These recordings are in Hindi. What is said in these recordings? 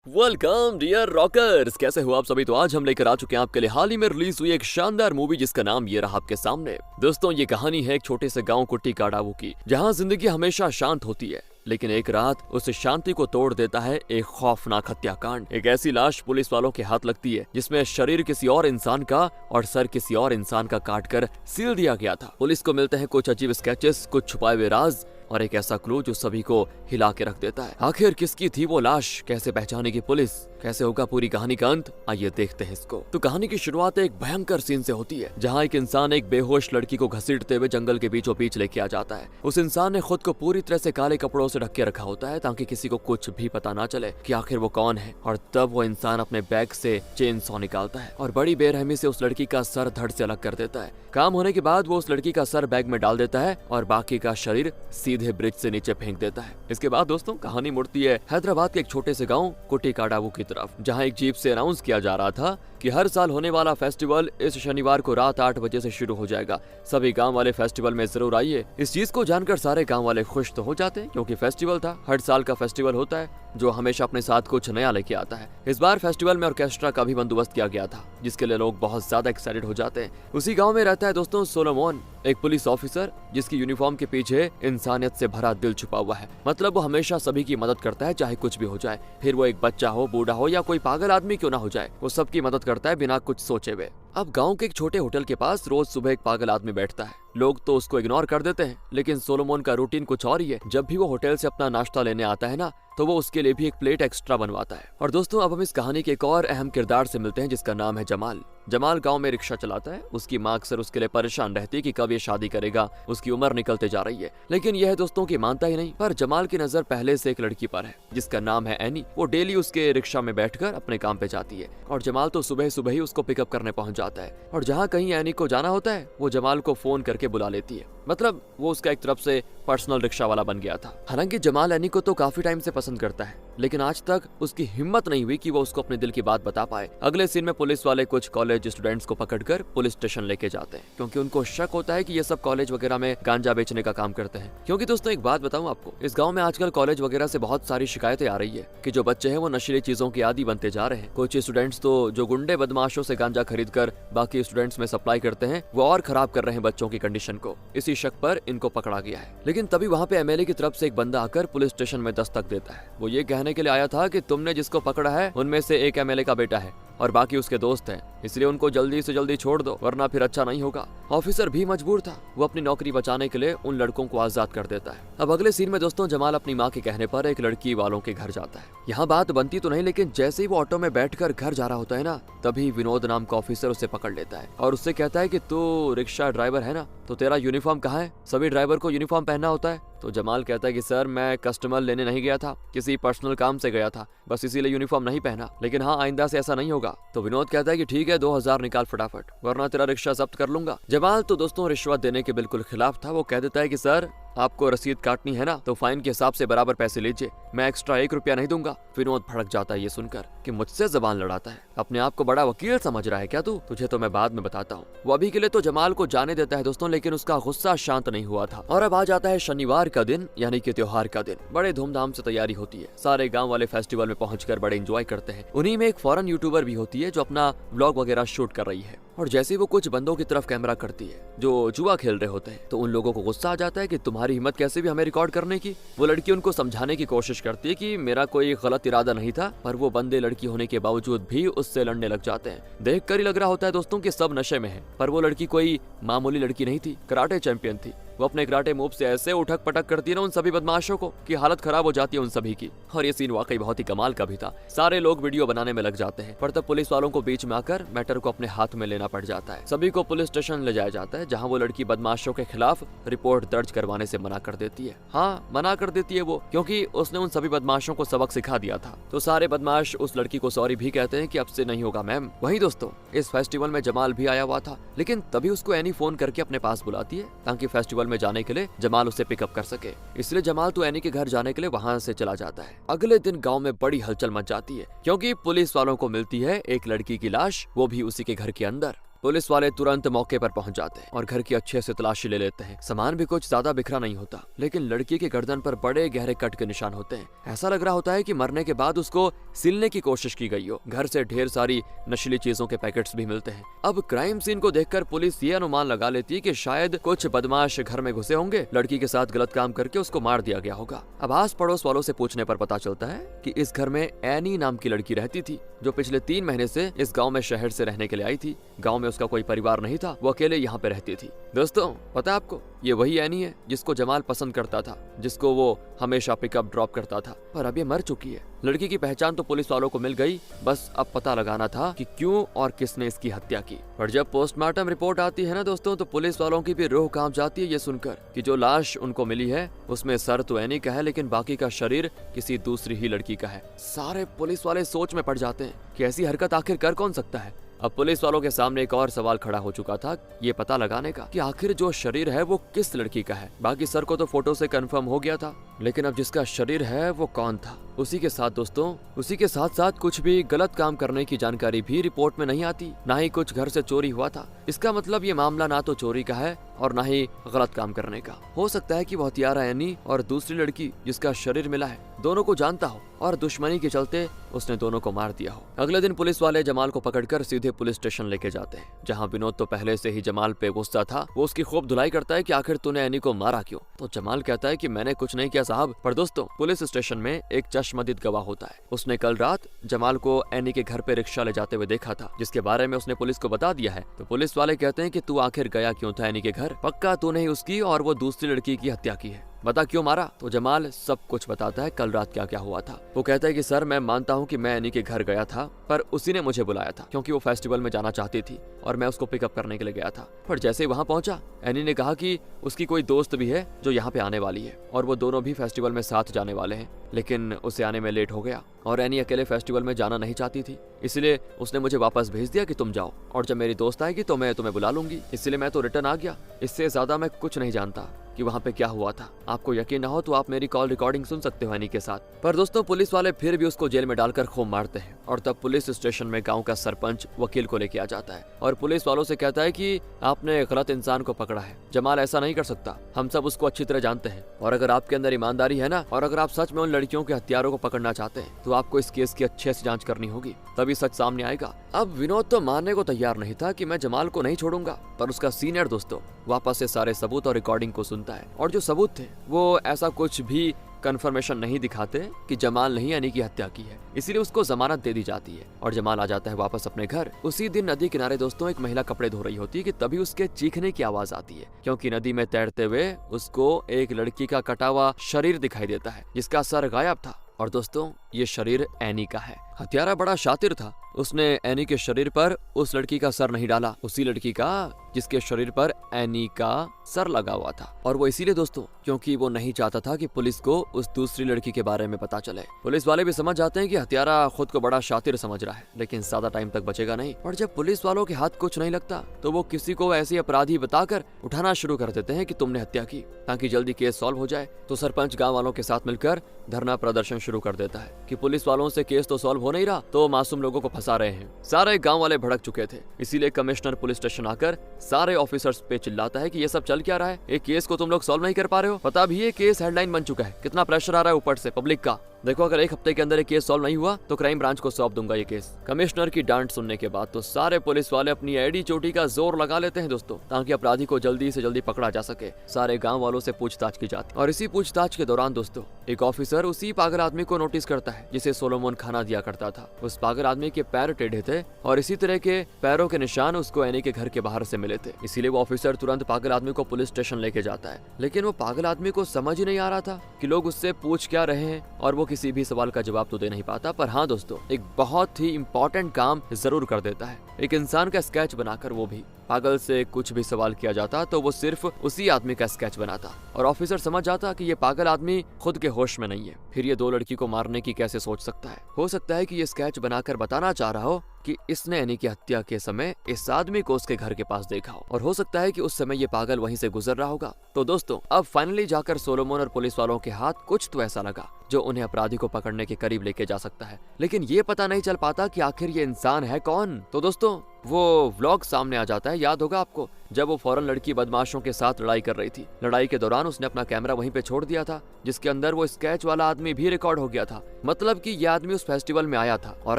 वेलकम डियर रॉकर्स, कैसे हो आप सभी। तो आज हम लेकर आ चुके हैं आपके लिए हाल ही में रिलीज हुई एक शानदार मूवी जिसका नाम ये रहा आपके सामने। दोस्तों, ये कहानी है एक छोटे से गांव कुट्टी काडावू की, जहां जिंदगी हमेशा शांत होती है, लेकिन एक रात उस शांति को तोड़ देता है एक खौफनाक हत्याकांड। एक ऐसी लाश पुलिस वालों के हाथ लगती है जिसमें शरीर किसी और इंसान का और सर किसी और इंसान का काटकर सील दिया गया था। पुलिस को मिलते हैं कुछ अजीब स्केचेस, कुछ छुपाए हुए राज और एक ऐसा क्लू जो सभी को हिला के रख देता है। आखिर किसकी थी वो लाश, कैसे पहचानेगी पुलिस, कैसे होगा पूरी कहानी का अंत, आइए देखते हैं इसको। तो कहानी की शुरुआत एक भयंकर सीन से होती है, जहां एक इंसान एक बेहोश लड़की को घसीटते हुए जंगल के बीचों बीच लेके आ जाता है। उस इंसान ने खुद को पूरी तरह से काले कपड़ों से ढक के रखा होता है ताकि किसी को कुछ भी पता ना चले कि आखिर वो कौन है। और तब वो इंसान अपने बैग से चेन सॉ निकालता है और बड़ी बेरहमी से उस लड़की का सर धड़ से अलग कर देता है। काम होने के बाद वो उस लड़की का सर बैग में डाल देता है और बाकी का शरीर सीधे ब्रिज से नीचे फेंक देता है। इसके बाद दोस्तों कहानी मुड़ती है हैदराबाद के एक छोटे से गांव कुट्टी काडावू की तरफ, जहां एक जीप से अनाउंस किया जा रहा था कि हर साल होने वाला फेस्टिवल इस शनिवार को रात 8 बजे से शुरू हो जाएगा। सभी गांव वाले फेस्टिवल में जरूर आइए। इस चीज को जानकर सारे गांव वाले खुश तो हो जाते हैं, क्योंकि फेस्टिवल था, हर साल का फेस्टिवल होता है जो हमेशा अपने साथ कुछ नया लेके आता है। इस बार फेस्टिवल में ऑर्केस्ट्रा का भी बंदोबस्त किया गया था, जिसके लिए लोग बहुत ज्यादा एक्साइटेड हो जाते हैं। उसी गांव में रहता है दोस्तों सोलोमोन, एक पुलिस ऑफिसर जिसकी यूनिफॉर्म के पीछे इंसानियत से भरा दिल छुपा हुआ है। मतलब वो हमेशा सभी की मदद करता है, चाहे कुछ भी हो जाए, फिर वो एक बच्चा हो, बूढ़ा हो या कोई पागल आदमी क्यों ना हो जाए, वो सबकी मदद करता है बिना कुछ सोचे हुए। अब गांव के एक छोटे होटल के पास रोज सुबह एक पागल आदमी बैठता है। लोग तो उसको इग्नोर कर देते हैं, लेकिन सोलोमोन का रूटीन कुछ और ही है। जब भी वो होटल से अपना नाश्ता लेने आता है ना, तो वो उसके लिए भी एक प्लेट एक्स्ट्रा बनवाता है। और दोस्तों अब हम इस कहानी के एक और अहम किरदार से मिलते हैं जिसका नाम है जमाल। जमाल गांव में रिक्शा चलाता है। उसकी माँ अक्सर उसके लिए परेशान रहती है कि कब ये शादी करेगा, उसकी उम्र निकलते जा रही है, लेकिन यह दोस्तों की मानता ही नहीं। पर जमाल की नजर पहले से एक लड़की पर है जिसका नाम है एनी। वो डेली उसके रिक्शा में बैठकर अपने काम पे जाती है और जमाल तो सुबह सुबह ही उसको पिकअप करने पहुंच जाता है। और जहाँ कहीं एनी को जाना होता है वो जमाल को फोन करके बुला लेती है। मतलब वो उसका एक तरफ से पर्सनल रिक्शा वाला बन गया था। हालांकि जमाल एनी को तो काफी टाइम से पसंद करता है, लेकिन आज तक उसकी हिम्मत नहीं हुई कि वो उसको अपने दिल की बात बता पाए। अगले सीन में पुलिस वाले कुछ कॉलेज स्टूडेंट्स को पकड़कर पुलिस स्टेशन लेके जाते हैं, क्योंकि उनको शक होता है कि ये सब कॉलेज वगैरह में गांजा बेचने का काम करते हैं। क्योंकि दोस्तों एक बात बताऊं आपको, इस गांव में आजकल कॉलेज वगैरह से बहुत सारी शिकायतें आ रही है कि जो बच्चे हैं वो नशीली चीजों के आदी बनते जा रहे हैं। कुछ स्टूडेंट्स तो जो गुंडे बदमाशों से गांजा खरीद कर बाकी स्टूडेंट्स में सप्लाई करते हैं, वो और खराब कर रहे हैं बच्चों की कंडीशन को। इसी शक पर इनको पकड़ा गया है। लेकिन तभी वहाँ पे एमएलए की तरफ से एक बंदा आकर पुलिस स्टेशन में दस्तक देता है। वो ये कहने के लिए आया था कि तुमने जिसको पकड़ा है उनमें से एक एमएलए का बेटा है और बाकी उसके दोस्त हैं, इसलिए उनको जल्दी से जल्दी छोड़ दो, वरना फिर अच्छा नहीं होगा। ऑफिसर भी मजबूर था, वो अपनी नौकरी बचाने के लिए उन लड़कों को आजाद कर देता है। अब अगले सीन में दोस्तों जमाल अपनी माँ के कहने पर एक लड़की वालों के घर जाता है। यहाँ बात बनती तो नहीं, लेकिन जैसे ही वो ऑटो में बैठकर घर जा रहा होता है ना, तभी विनोद नाम का ऑफिसर उसे पकड़ लेता है और उससे कहता है कि तू रिक्शा ड्राइवर है ना, तो तेरा यूनिफॉर्म कहाँ है? सभी ड्राइवर को यूनिफॉर्म पहनना होता है। तो जमाल कहता है कि सर मैं कस्टमर लेने नहीं गया था, किसी पर्सनल काम से गया था, बस इसीलिए यूनिफॉर्म नहीं पहना, लेकिन हाँ आइंदा से ऐसा नहीं होगा। तो विनोद कहता है कि ठीक है 2000 निकाल फटाफट, वरना तेरा रिक्शा जब्त कर लूंगा। जमाल तो दोस्तों रिश्वत देने के बिल्कुल खिलाफ था। वो कह देता है कि सर आपको रसीद काटनी है ना, तो फाइन के हिसाब से बराबर पैसे लीजिए, मैं एक्स्ट्रा 1 रुपया नहीं दूंगा। विनोद भड़क जाता है ये सुनकर कि मुझसे जबान लड़ाता है, अपने आप को बड़ा वकील समझ रहा है क्या तू? तुझे तो मैं बाद में बताता हूँ। वो अभी के लिए तो जमाल को जाने देता है दोस्तों, लेकिन उसका गुस्सा शांत नहीं हुआ था। और अब आ जाता है शनिवार का दिन, यानी कि त्योहार का दिन। बड़े धूमधाम से तैयारी होती है, सारे गाँव वाले फेस्टिवल में पहुंचकर बड़े एंजॉय करते हैं। उन्हीं में एक फॉरेन यूट्यूबर भी होती है जो अपना व्लॉग वगैरह शूट कर रही है। और जैसे ही वो कुछ बंदों की तरफ कैमरा करती है जो जुआ खेल रहे होते हैं, तो उन लोगों को गुस्सा आ जाता है कि तुम्हारी हिम्मत कैसे भी हमें रिकॉर्ड करने की। वो लड़की उनको समझाने की कोशिश करती है कि मेरा कोई गलत इरादा नहीं था, पर वो बंदे लड़की होने के बावजूद भी उससे लड़ने लग जाते हैं। देखकर ही लग रहा होता है दोस्तों कि सब नशे में है, पर वो लड़की कोई मामूली लड़की नहीं थी, कराटे चैंपियन थी। वो अपने कराटे मूव से ऐसे उठक पटक करती है ना उन सभी बदमाशों को कि हालत खराब हो जाती है उन सभी की। और ये सीन वाकई बहुत ही कमाल का भी था। सारे लोग वीडियो बनाने में लग जाते हैं, पर तब पुलिस वालों को बीच में आकर मैटर को अपने हाथ में लेना पड़ जाता है। सभी को पुलिस स्टेशन ले जाया जाता है, जहाँ वो लड़की बदमाशों के खिलाफ रिपोर्ट दर्ज करवाने से मना कर देती है। हाँ मना कर देती है वो, क्योंकि उसने उन सभी बदमाशों को सबक सिखा दिया था। तो सारे बदमाश उस लड़की को सॉरी भी कहते हैं कि अब से नहीं होगा मैम। वहीं दोस्तों इस फेस्टिवल में जमाल भी आया हुआ था, लेकिन तभी उसको एनी फोन करके अपने पास बुलाती है ताकि फेस्टिवल में जाने के लिए जमाल उसे पिकअप कर सके। इसलिए जमाल तो एनी के घर जाने के लिए वहां से चला जाता है। अगले दिन गांव में बड़ी हलचल मच जाती है, क्योंकि पुलिस वालों को मिलती है एक लड़की की लाश, वो भी उसी के घर के अंदर। पुलिस वाले तुरंत मौके पर पहुंच जाते हैं और घर की अच्छे से तलाशी ले लेते हैं। सामान भी कुछ ज्यादा बिखरा नहीं होता, लेकिन लड़की के गर्दन पर बड़े गहरे कट के निशान होते हैं। ऐसा लग रहा होता है कि मरने के बाद उसको सिलने की कोशिश की गई हो। घर से ढेर सारी नशीली चीजों के पैकेट्स भी मिलते हैं। अब क्राइम सीन को देखकर पुलिस ये अनुमान लगा लेती है कि शायद कुछ बदमाश घर में घुसे होंगे, लड़की के साथ गलत काम करके उसको मार दिया गया होगा। अब आस पड़ोस वालों से पूछने पर पता चलता है कि इस घर में एनी नाम की लड़की रहती थी, जो पिछले 3 महीने से इस गांव में शहर से रहने के लिए आई थी। गांव में उसका कोई परिवार नहीं था, वो अकेले यहाँ पे रहती थी। दोस्तों पता है आपको, ये वही एनी है जिसको जमाल पसंद करता था, जिसको वो हमेशा पिकअप ड्रॉप करता था, पर अब ये मर चुकी है। लड़की की पहचान तो पुलिस वालों को मिल गई, बस अब पता लगाना था कि क्यों और किसने इसकी हत्या की। पर जब पोस्टमार्टम रिपोर्ट आती है ना दोस्तों, तो पुलिस वालों की भी रूह कांप जाती है ये सुनकर कि जो लाश उनको मिली है उसमें सर तो एनी का है, लेकिन बाकी का शरीर किसी दूसरी ही लड़की का है। सारे पुलिस वाले सोच में पड़ जाते हैं कि ऐसी हरकत आखिर कर कौन सकता है। अब पुलिस वालों के सामने एक और सवाल खड़ा हो चुका था, ये पता लगाने का कि आखिर जो शरीर है वो किस लड़की का है। बाकी सर को तो फोटो से कंफर्म हो गया था, लेकिन अब जिसका शरीर है वो कौन था। उसी के साथ दोस्तों, उसी के साथ साथ कुछ भी गलत काम करने की जानकारी भी रिपोर्ट में नहीं आती, ना ही कुछ घर से चोरी हुआ था। इसका मतलब ये मामला ना तो चोरी का है और ना ही गलत काम करने का। हो सकता है कि वो हत्यारा एनी और दूसरी लड़की जिसका शरीर मिला है दोनों को जानता हो और दुश्मनी के चलते उसने दोनों को मार दिया हो। अगले दिन पुलिस वाले जमाल को पकड़कर सीधे पुलिस स्टेशन लेके जाते हैं, जहां विनोद तो पहले से ही जमाल पे गुस्सा था। वो उसकी खूब धुलाई करता है कि आखिर तूने एनी को मारा क्यों। तो जमाल कहता है कि मैंने कुछ नहीं किया साहब। पर दोस्तों पुलिस स्टेशन में एक चश्मदीद गवाह होता है। उसने कल रात जमाल को एनी के घर पे रिक्शा ले जाते हुए देखा था, जिसके बारे में उसने पुलिस को बता दिया है। तो पुलिस वाले कहते हैं कि तू आखिर गया क्यों था एनी के घर, पक्का तूने ही उसकी और वो दूसरी लड़की की हत्या की है, बता क्यों मारा। तो जमाल सब कुछ बताता है, कल रात क्या क्या हुआ था। वो कहता है कि सर मैं मानता हूँ कि मैं एनी के घर गया था, पर उसी ने मुझे बुलाया था क्योंकि वो फेस्टिवल में जाना चाहती थी और मैं उसको पिकअप करने के लिए गया था। पर जैसे ही वहाँ पहुंचा, एनी ने कहा कि उसकी कोई दोस्त भी है जो यहाँ पे आने वाली है और वो दोनों भी फेस्टिवल में साथ जाने वाले हैं, लेकिन उसे आने में लेट हो गया और एनी अकेले फेस्टिवल में जाना नहीं चाहती थी, इसलिए उसने मुझे वापस भेज दिया कि तुम जाओ और जब मेरी दोस्त आएगी तो मैं तुम्हें बुला लूंगी। इसलिए मैं तो रिटर्न आ गया। इससे ज्यादा मैं कुछ नहीं जानता कि वहाँ पे क्या हुआ था। आपको यकीन ना हो तो आप मेरी कॉल रिकॉर्डिंग सुन सकते हो एनी के साथ। पर दोस्तों पुलिस वाले फिर भी उसको जेल में डालकर खूब मारते हैं और तब पुलिस स्टेशन में गांव का सरपंच वकील को लेके आ जाता है और पुलिस वालों से कहता है कि आपने गलत इंसान को पकड़ा है, जमाल ऐसा नहीं कर सकता, हम सब उसको अच्छी तरह जानते हैं और अगर आपके अंदर ईमानदारी है ना और अगर आप सच में उन लड़कियों के हत्यारों को पकड़ना चाहते हैं तो आपको इस केस की अच्छे से जांच करनी होगी, तभी सच सामने आएगा। अब विनोद तो मानने को तैयार नहीं था कि मैं जमाल को नहीं छोड़ूंगा, पर उसका सीनियर दोस्तों वापस से सारे सबूत और रिकॉर्डिंग को सुनता है और जो सबूत थे वो ऐसा कुछ भी कंफर्मेशन नहीं दिखाते कि जमाल ने ही एनी की हत्या की है, इसीलिए उसको जमानत दे दी जाती है और जमाल आ जाता है वापस अपने घर। उसी दिन नदी किनारे दोस्तों एक महिला कपड़े धो रही होती है कि तभी उसके चीखने की आवाज आती है, क्योंकि नदी में तैरते हुए उसको एक लड़की का कटा हुआ शरीर दिखाई देता है जिसका सर गायब था। और दोस्तों ये शरीर एनी का है। हत्यारा बड़ा शातिर था, उसने एनी के शरीर पर उस लड़की का सर नहीं डाला, उसी लड़की का जिसके शरीर पर एनी का सर लगा हुआ था। और वो इसीलिए दोस्तों क्योंकि वो नहीं चाहता था कि पुलिस को उस दूसरी लड़की के बारे में पता चले। पुलिस वाले भी समझ जाते हैं कि हत्यारा खुद को बड़ा शातिर समझ रहा है, लेकिन ज्यादा टाइम तक बचेगा नहीं। और जब पुलिस वालों के हाथ कुछ नहीं लगता तो वो किसी को ऐसे अपराधी बताकर उठाना शुरू कर देते हैं कि तुमने हत्या की, ताकि जल्दी केस सॉल्व हो जाए। तो सरपंच गाँव वालों के साथ मिलकर धरना प्रदर्शन शुरू कर देता है कि पुलिस वालों से केस तो सॉल्व हो नहीं रहा, तो मासूम लोगों को फंसा रहे हैं। सारे गांव वाले भड़क चुके थे, इसीलिए कमिश्नर पुलिस स्टेशन आकर सारे ऑफिसर्स पे चिल्लाता है कि ये सब चल क्या रहा है, एक केस को तुम लोग सॉल्व नहीं कर पा रहे हो। पता भी ये केस हेडलाइन बन चुका है, कितना प्रेशर आ रहा है ऊपर से पब्लिक का। देखो अगर एक हफ्ते के अंदर एक केस सॉल्व नहीं हुआ तो क्राइम ब्रांच को सौंप दूंगा ये केस। कमिश्नर की डांट सुनने के बाद तो सारे पुलिस वाले अपनी एडी चोटी का जोर लगा लेते हैं दोस्तों, ताकि अपराधी को जल्दी से जल्दी पकड़ा जा सके। सारे गांव वालों से पूछताछ की जाती और इसी पूछताछ के दौरान दोस्तों एक ऑफिसर उसी पागल आदमी को नोटिस करता है जिसे सोलोमन खाना दिया करता था। उस पागल आदमी के पैर टेढ़े थे और इसी तरह के पैरों के निशान उसको एनी के घर के बाहर से मिले थे, इसीलिए वो ऑफिसर तुरंत पागल आदमी को पुलिस स्टेशन लेके जाता है। लेकिन वो पागल आदमी को समझ ही नहीं आ रहा था कि लोग उससे पूछ क्या रहे हैं और वो किसी भी सवाल का जवाब तो दे नहीं पाता। पर हाँ दोस्तों एक बहुत ही इंपॉर्टेंट काम जरूर कर देता है, एक इंसान का स्केच बनाकर। वो भी पागल से कुछ भी सवाल किया जाता तो वो सिर्फ उसी आदमी का स्केच बनाता और ऑफिसर समझ जाता कि ये पागल आदमी खुद के होश में नहीं है। फिर ये दो लड़की को मारने की कैसे सोच सकता है। हो सकता है कि ये स्केच बनाकर बताना चाह रहा हो कि इसने एनी की हत्या के समय इस आदमी को उसके घर के पास देखा हो और हो सकता है कि उस समय ये पागल वहीं से गुजर रहा होगा। तो दोस्तों अब फाइनली जाकर सोलोमन और पुलिस वालों के हाथ कुछ तो ऐसा लगा जो उन्हें अपराधी को पकड़ने के करीब लेके जा सकता है, लेकिन ये पता नहीं चल पाता कि आखिर ये इंसान है कौन। तो दोस्तों वो व्लॉग सामने आ जाता है, याद होगा आपको, जब वो फौरन लड़की बदमाशों के साथ लड़ाई कर रही थी। लड़ाई के दौरान उसने अपना कैमरा वहीं पे छोड़ दिया था, जिसके अंदर वो स्केच वाला आदमी भी रिकॉर्ड हो गया था। मतलब कि ये आदमी उस फेस्टिवल में आया था, और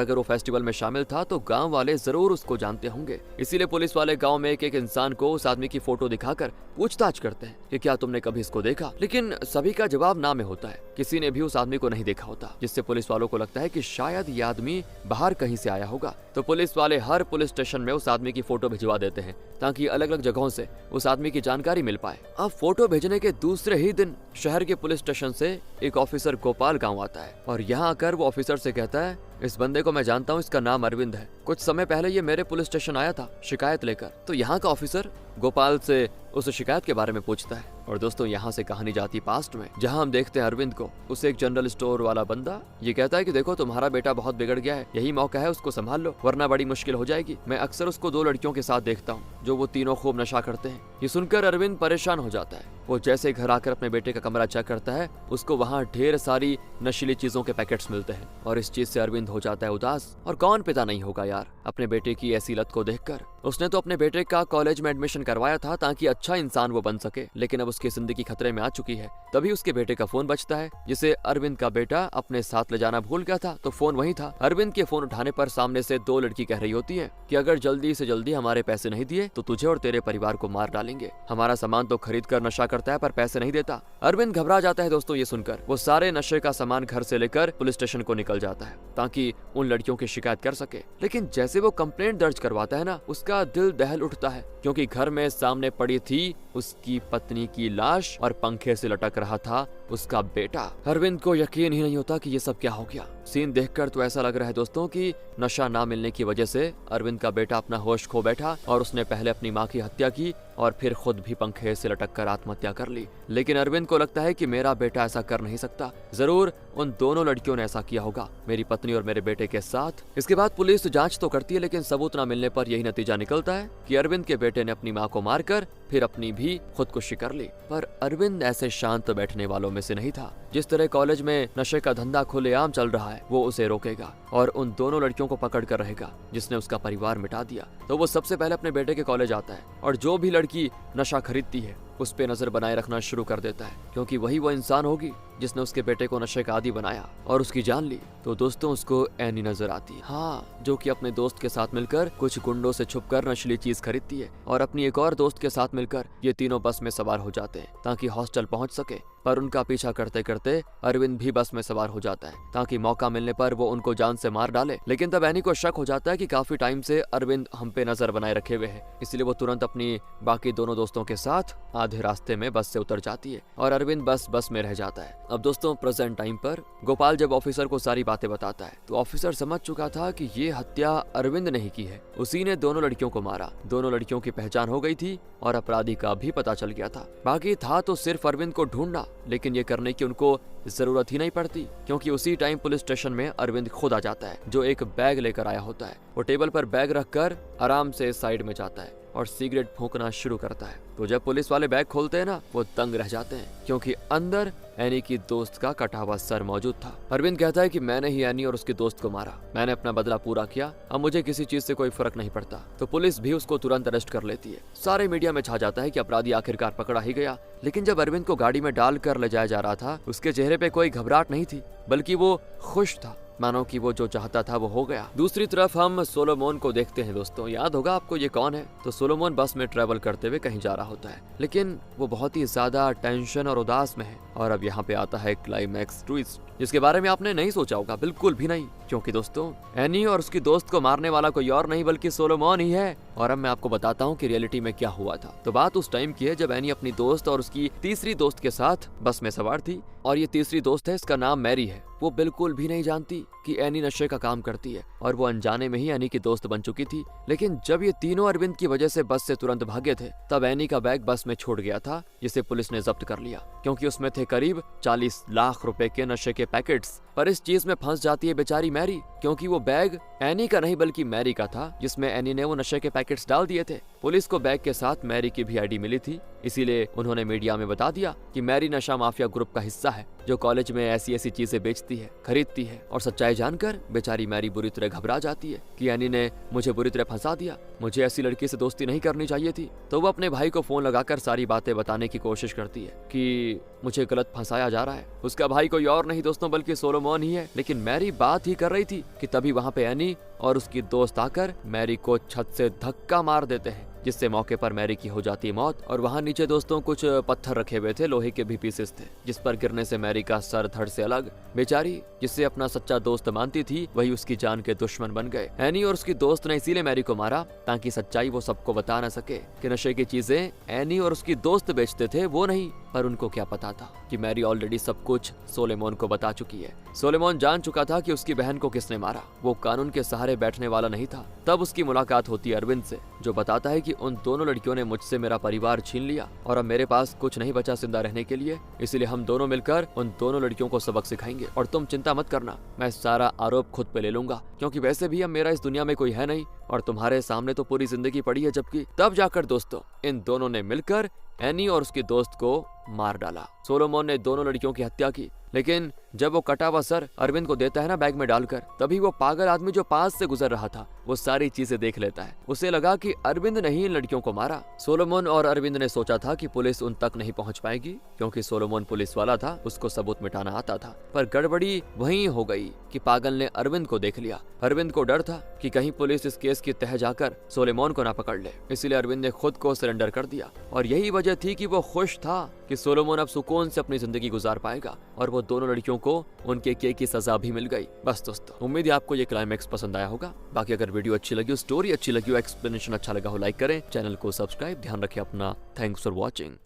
अगर वो फेस्टिवल में शामिल था तो गांव वाले जरूर उसको जानते होंगे। इसीलिए पुलिस वाले गांव में एक एक इंसान को उस आदमी की फोटो दिखाकर पूछताछ करते हैं कि क्या तुमने कभी इसको देखा। लेकिन सभी का जवाब ना में होता है, किसी ने भी उस आदमी को नहीं देखा होता, जिससे पुलिस वालों को लगता है कि शायद ये आदमी बाहर कहीं से आया होगा। तो पुलिस वाले हर पुलिस स्टेशन में उस आदमी की फोटो भिजवा देते हैं ताकि अलग अलग जगहों से उस आदमी की जानकारी मिल पाए। अब फोटो भेजने के दूसरे ही दिन शहर के पुलिस स्टेशन से एक ऑफिसर गोपाल गांव आता है, और यहाँ आकर वो ऑफिसर से कहता है, इस बंदे को मैं जानता हूँ, इसका नाम अरविंद है। कुछ समय पहले ये मेरे पुलिस स्टेशन आया था शिकायत लेकर। तो यहाँ का ऑफिसर गोपाल से उस शिकायत के बारे में पूछता है। और दोस्तों यहाँ से कहानी जाती पास्ट में, जहाँ हम देखते हैं अरविंद को, उसे एक जनरल स्टोर वाला बंदा ये कहता है कि देखो तुम्हारा बेटा बहुत बिगड़ गया है, यही मौका है, उसको संभाल लो वरना बड़ी मुश्किल हो जाएगी। मैं अक्सर उसको 2 लड़कियों के साथ देखता हूँ जो वो तीनों खूब नशा करते हैं। ये सुनकर अरविंद परेशान हो जाता है। वो जैसे घर आकर अपने बेटे का कमरा चेक करता है, उसको वहाँ ढेर सारी नशीली चीजों के पैकेट्स मिलते हैं, और इस चीज से अरविंद हो जाता है उदास। और कौन पिता नहीं होगा यार अपने बेटे की ऐसी लत को देखकर। उसने तो अपने बेटे का कॉलेज में एडमिशन करवाया था ताकि अच्छा इंसान वो बन सके, लेकिन अब उसकी जिंदगी खतरे में आ चुकी है। तभी उसके बेटे का फोन बजता है, जिसे अरविंद का बेटा अपने साथ ले जाना भूल गया था। तो फोन वही था। अरविंद के फोन उठाने पर सामने से 2 लड़की कह रही होती है कि अगर जल्दी से जल्दी हमारे पैसे नहीं दिए तो तुझे और तेरे परिवार को मार डालेंगे। हमारा सामान तो खरीद कर नशा करता है पर पैसे नहीं देता। अरविंद घबरा जाता है दोस्तों ये सुनकर। वो सारे नशे का सामान घर से लेकर पुलिस स्टेशन को निकल जाता है ताकि उन लड़कियों की शिकायत कर सके। लेकिन जैसे वो कंप्लेंट दर्ज करवाता है ना, उसका दिल दहल उठता है, क्योंकि घर में सामने पड़ी थी उसकी पत्नी की लाश और पंखे से लटक रहा था उसका बेटा। अरविंद को यकीन ही नहीं होता कि ये सब क्या हो गया। सीन देखकर तो ऐसा लग रहा है दोस्तों कि नशा ना मिलने की वजह से अरविंद का बेटा अपना होश खो बैठा और उसने पहले अपनी माँ की हत्या की और फिर खुद भी पंखे से लटक कर आत्महत्या कर ली। लेकिन अरविंद को लगता है कि मेरा बेटा ऐसा कर नहीं सकता, जरूर उन दोनों लड़कियों ने ऐसा किया होगा मेरी पत्नी और मेरे बेटे के साथ। इसके बाद पुलिस जांच तो करती है, लेकिन सबूत न मिलने पर यही नतीजा निकलता है कि अरविंद के बेटे ने अपनी माँ को मारकर फिर अपनी भी खुदकुशी कर ली। पर अरविंद ऐसे शांत बैठने वालों में से नहीं था। जिस तरह कॉलेज में नशे का धंधा खुलेआम चल रहा है, वो उसे रोकेगा और उन दोनों लड़कियों को पकड़ कर रहेगा जिसने उसका परिवार मिटा दिया। तो वो सबसे पहले अपने बेटे के कॉलेज आता है और जो भी लड़की नशा खरीदती है उस पे नजर बनाए रखना शुरू कर देता है, क्योंकि वही वो इंसान होगी जिसने उसके बेटे को नशे का आदी बनाया और उसकी जान ली। तो दोस्तों उसको एनी नजर आती है, हाँ, जो कि अपने दोस्त के साथ मिलकर कुछ गुंडों से छुपकर नशीली चीज खरीदती है। और अपनी एक और दोस्त के साथ मिलकर ये तीनों बस में सवार हो जाते हैं ताकि हॉस्टल पहुंच सके। पर उनका पीछा करते करते अरविंद भी बस में सवार हो जाता है ताकि मौका मिलने पर वो उनको जान से मार डाले। लेकिन तब एनी को शक हो जाता है कि काफी टाइम से अरविंद हम पे नजर बनाए रखे हुए है, इसलिए वो तुरंत अपनी बाकी दोनों दोस्तों के साथ आधे रास्ते में बस से उतर जाती है और अरविंद बस में रह जाता है। अब दोस्तों प्रेजेंट टाइम पर गोपाल जब ऑफिसर को सारी बातें बताता है तो ऑफिसर समझ चुका था कि ये हत्या अरविंद ने ही की है, उसी ने दोनों लड़कियों को मारा। दोनों लड़कियों की पहचान हो गई थी और अपराधी का भी पता चल गया था। बाकी था तो सिर्फ अरविंद को ढूंढना, लेकिन ये करने की उनको जरूरत ही नहीं पड़ती, क्योंकि उसी टाइम पुलिस स्टेशन में अरविंद खुद आ जाता है, जो एक बैग लेकर आया होता है। वो टेबल पर बैग रखकर आराम से साइड में जाता है और सिगरेट फूंकना शुरू करता है। तो जब पुलिस वाले बैग खोलते हैं ना, वो दंग रह जाते हैं, क्योंकि अंदर एनी की दोस्त का कटा हुआ सर मौजूद था। अरविंद कहता है कि मैंने ही एनी और उसकी दोस्त को मारा, मैंने अपना बदला पूरा किया, अब मुझे किसी चीज से कोई फर्क नहीं पड़ता। तो पुलिस भी उसको तुरंत अरेस्ट कर लेती है। सारे मीडिया में छा जाता है कि अपराधी आखिरकार पकड़ा ही गया। लेकिन जब अरविंद को गाड़ी में डाल कर ले जाया जा रहा था, उसके चेहरे पे कोई घबराहट नहीं थी, बल्कि वो खुश था, मानो कि वो जो चाहता था वो हो गया। दूसरी तरफ हम सोलोमोन को देखते हैं दोस्तों। याद होगा आपको ये कौन है? तो सोलोमोन बस में ट्रेवल करते हुए कहीं जा रहा होता है, लेकिन वो बहुत ही ज्यादा टेंशन और उदास में है। और अब यहाँ पे आता है क्लाइमैक्स ट्विस्ट, जिसके बारे में आपने नहीं सोचा होगा, बिल्कुल भी नहीं, क्योंकि दोस्तों एनी और उसकी दोस्त को मारने वाला कोई और नहीं बल्कि सोलोमोन ही है। और अब मैं आपको बताता हूँ कि रियलिटी में क्या हुआ था। तो बात उस टाइम की है जब एनी अपनी दोस्त और उसकी तीसरी दोस्त के साथ बस में सवार थी, और ये तीसरी दोस्त है, इसका नाम मैरी है। वो बिल्कुल भी नहीं जानती कि एनी नशे का काम करती है और वो अनजाने में ही एनी की दोस्त बन चुकी थी। लेकिन जब ये तीनों अरविंद की वजह से बस से तुरंत भागे थे, तब एनी का बैग बस में छूट गया था, जिसे पुलिस ने जब्त कर लिया, क्योंकि उसमें थे करीब 40 लाख रुपए के नशे के पैकेट्स। पर इस चीज में फंस जाती है बेचारी मैरी, क्योंकि वो बैग एनी का नहीं बल्कि मैरी का था, जिसमें एनी ने वो नशे के पैकेट्स डाल दिए थे। पुलिस को बैग के साथ मैरी की भी आईडी मिली थी, इसीलिए उन्होंने मीडिया में बता दिया कि मैरी नशा माफिया ग्रुप का हिस्सा है जो कॉलेज में ऐसी ऐसी चीजें बेचती है, खरीदती है। और सच्चाई जानकर बेचारी मैरी बुरी तरह घबरा जाती है कि एनी ने मुझे बुरी तरह फंसा दिया, मुझे ऐसी लड़की से दोस्ती नहीं करनी चाहिए थी। तो वो अपने भाई को फोन लगाकर सारी बातें बताने की कोशिश करती है कि मुझे गलत फंसाया जा रहा है। उसका भाई कोई और नहीं दोस्तों बल्कि सोलोमन ही है। लेकिन मैरी बात ही कर रही थी कि तभी वहाँ पे एनी और उसकी दोस्त आकर मैरी को छत से धक्का मार देते हैं, जिससे मौके पर मैरी की हो जाती है मौत। और वहाँ नीचे दोस्तों कुछ पत्थर रखे हुए थे, लोहे के भी पीसेस थे, जिस पर गिरने से मैरी का सर धड़ से अलग। बेचारी जिससे अपना सच्चा दोस्त मानती थी वही उसकी जान के दुश्मन बन गए। एनी और उसकी दोस्त ने इसीलिए मैरी को मारा ताकि सच्चाई वो सबको बता न सके कि नशे की चीजें एनी और उसकी दोस्त बेचते थे, वो नहीं। पर उनको क्या पता था कि मैरी ऑलरेडी सब कुछ सोलेमन को बता चुकी है। सोलेमन जान चुका था कि उसकी बहन को किसने मारा, वो कानून के सहारे बैठने वाला नहीं था। तब उसकी मुलाकात होती है अरविंद से, जो बताता है कि उन दोनों लड़कियों ने मुझसे मेरा परिवार छीन लिया और अब मेरे पास कुछ नहीं बचा जिंदा रहने के लिए, इसलिए हम दोनों मिलकर उन दोनों लड़कियों को सबक सिखाएंगे। और तुम चिंता मत करना, मैं सारा आरोप खुद पे ले लूंगा, क्योंकि वैसे भी अब मेरा इस दुनिया में कोई है नहीं और तुम्हारे सामने तो पूरी जिंदगी पड़ी है। जबकि तब जाकर दोस्तों इन दोनों ने मिलकर एनी और उसकी दोस्त को मार डाला। सोलोमन ने दोनों लड़कियों की हत्या की, लेकिन जब वो कटा हुआ सर अरविंद को देता है ना बैग में डालकर, तभी वो पागल आदमी जो पास से गुजर रहा था वो सारी चीजें देख लेता है। उसे लगा कि अरविंद ने ही इन लड़कियों को मारा। सोलोमन और अरविंद ने सोचा था कि पुलिस उन तक नहीं पहुंच पाएगी, क्योंकि सोलोमन पुलिस वाला था, उसको सबूत मिटाना आता था। पर गड़बड़ी वहीं हो गई कि पागल ने अरविंद को देख लिया। अरविंद को डर था कि कहीं पुलिस इस केस की तह जाकर सोलोमन को ना पकड़ ले, इसलिए अरविंद ने खुद को सरेंडर कर दिया। और यही वजह थी कि वो खुश था कि सोलोमन अब सुकून से अपनी जिंदगी गुजार पाएगा और वो दोनों लड़कियों को उनके किए की सजा भी मिल गई। बस दोस्तों, उम्मीद है आपको ये क्लाइमैक्स पसंद आया होगा। बाकी अगर वीडियो अच्छी लगी हो, स्टोरी अच्छी लगी हो, एक्सप्लेनेशन अच्छा लगा हो, लाइक करें, चैनल को सब्सक्राइब। ध्यान रखें अपना। Thanks for watching.